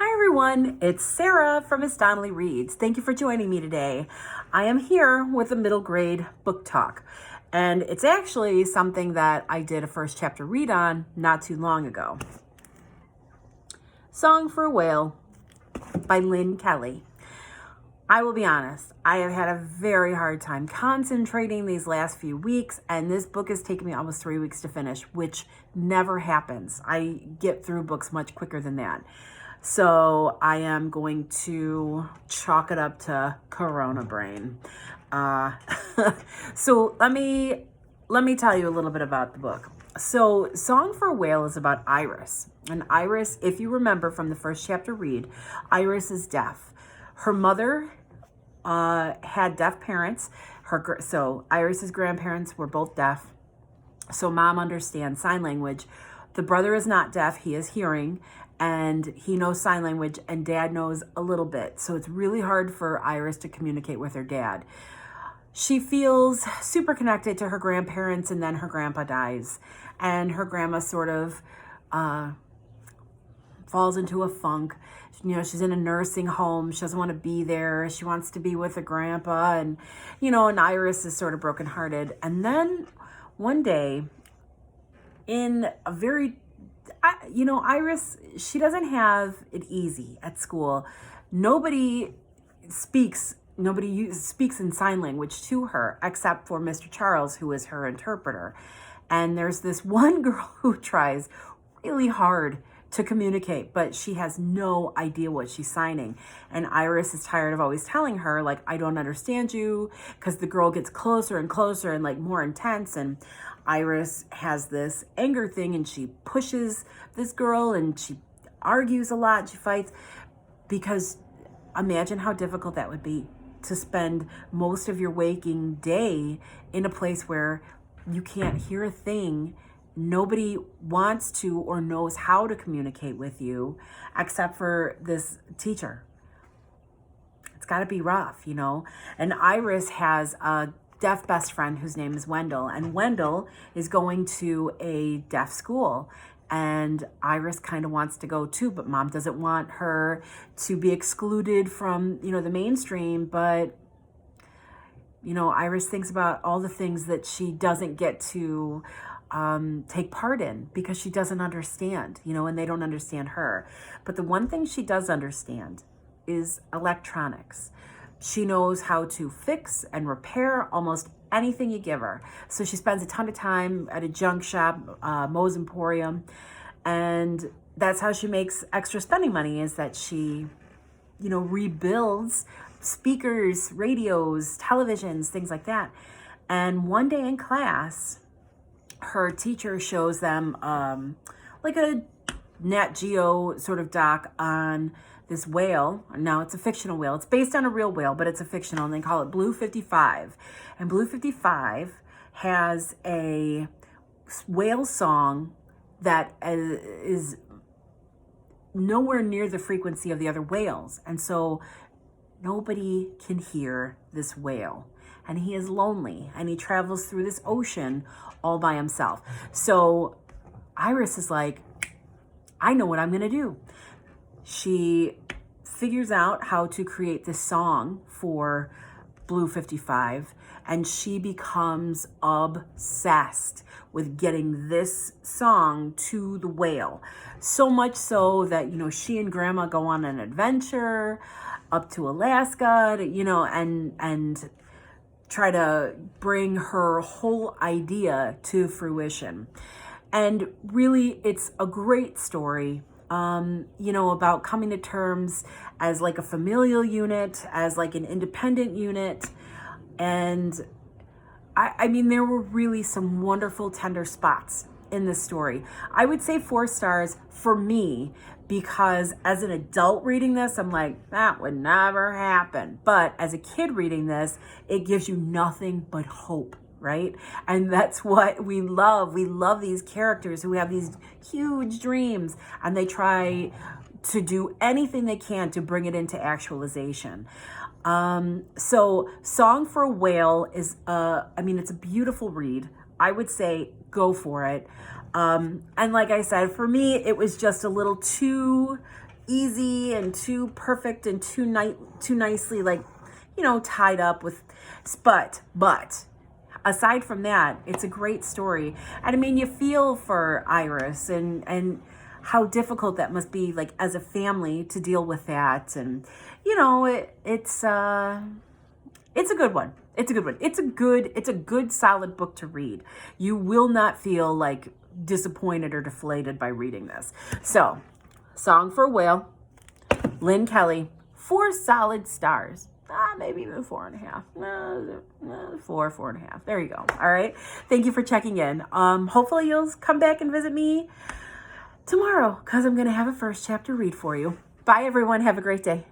Hi everyone, it's Sarah from Miss Donnelly Reads. Thank you for joining me today. I am here with a middle grade book talk, and it's actually something that I did a first chapter read on not too long ago. Song for a Whale by Lynne Kelly. I will be honest, I have had a very hard time concentrating these last few weeks, and this book has taken me almost 3 weeks to finish, which never happens. I get through books much quicker than that. So I am going to chalk it up to Corona brain. So let me tell you a little bit about the book. So Song for a Whale is about Iris. And Iris, if you remember from the first chapter read, Iris is deaf. Her mother had deaf parents. So Iris's grandparents were both deaf. So mom understands sign language. The brother is not deaf, he is hearing, and he knows sign language, and dad knows a little bit. So it's really hard for Iris to communicate with her dad. She feels super connected to her grandparents, and then her grandpa dies. And her grandma sort of falls into a funk. You know, she's in a nursing home. She doesn't want to be there. She wants to be with her grandpa. And, and Iris is sort of brokenhearted. And then one day, in a very, Iris, she doesn't have it easy at school. Nobody speaks in sign language to her except for Mr. Charles, who is her interpreter. And there's this one girl who tries really hard to communicate, but she has no idea what she's signing. And Iris is tired of always telling her, like, I don't understand you, because the girl gets closer and closer and like more intense. And Iris has this anger thing, and she pushes this girl, and she argues a lot. She fights, because imagine how difficult that would be to spend most of your waking day in a place where you can't hear a thing. Nobody wants to or knows how to communicate with you except for this teacher. It's got to be rough, And Iris has a deaf best friend whose name is Wendell, and Wendell is going to a deaf school. And Iris kind of wants to go too, but mom doesn't want her to be excluded from, the mainstream. But, Iris thinks about all the things that she doesn't get to take part in because she doesn't understand, and they don't understand her. But the one thing she does understand is electronics. She knows how to fix and repair almost anything you give her. So she spends a ton of time at a junk shop, Moe's Emporium, and that's how she makes extra spending money, is that she, rebuilds speakers, radios, televisions, things like that. And one day in class, her teacher shows them like a Nat Geo sort of doc on this whale. Now it's a fictional whale. It's based on a real whale, but it's a fictional, and they call it Blue 55. And Blue 55 has a whale song that is nowhere near the frequency of the other whales. And so nobody can hear this whale. And he is lonely, and he travels through this ocean all by himself. So Iris is like, I know what I'm going to do. She figures out how to create this song for Blue 55, and she becomes obsessed with getting this song to the whale. So much so that, she and Grandma go on an adventure up to Alaska, and try to bring her whole idea to fruition. And really, it's a great story, about coming to terms as like a familial unit, as like an independent unit. And I mean, there were really some wonderful, tender spots in this story. I would say 4 stars for me, because as an adult reading this, I'm like, that would never happen. But as a kid reading this, it gives you nothing but hope, right? And that's what we love. We love these characters who have these huge dreams, and they try to do anything they can to bring it into actualization. So Song for a Whale is, it's a beautiful read. I would say go for it. And like I said, for me, it was just a little too easy and too perfect and too nicely, like, tied up with, but aside from that, it's a great story. And I mean, you feel for Iris and how difficult that must be, like, as a family to deal with that. And, it's a good one. It's a good one. It's a good solid book to read. You will not feel like disappointed or deflated by reading this. So, Song for a Whale, Lynne Kelly, 4 solid stars. Maybe even 4.5. 4.5. There you go. All right. Thank you for checking in. Hopefully you'll come back and visit me tomorrow, because I'm going to have a first chapter read for you. Bye, everyone. Have a great day.